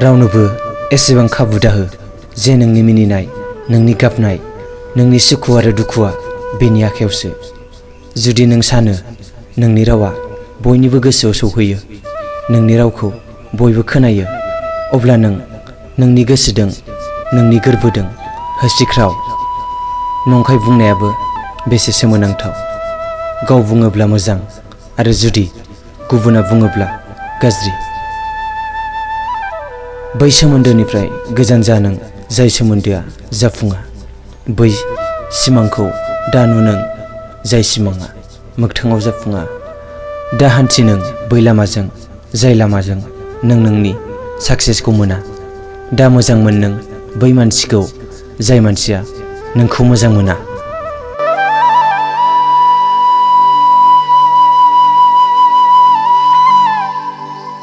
रावनोबो एसेबां खाबु दाहो जे नोंनि मिनिनाय, नोंनि गाबनाय, नोंनि सुखु आरो दुखुआ बेनि आखायावसो। जुदि नों सानो नोंनि रावा बयनिबो गोसोआव सौहैयो, नोंनि रावखौ बयबो खोनायो, अब्ला नों नोंनि गोसोदों, नोंनि गोरबोदों होसिख्राव। नंखाय बुंनायाबो बेसे सोमोनांथाव। गाव बुङोब्ला मोजां आरो जुदि गुबुना बुङोब्ला गाज्रि। बै सोमोन्दोनिफ्राय गोजान जा नों जाय सोमोन्दोआ जाफुङा। बै सिमांखौ दा नु नों जाय सिमाङा मोगथाङाव जाफुङा। दा हान्थि नों बै लामाजों जाय लामाजों नों नोंनि साक्सेसखौ मोना। दा मोजां मोन नों बै मानसिखौ जाय मानसिया नोंखौ मोजां मोना।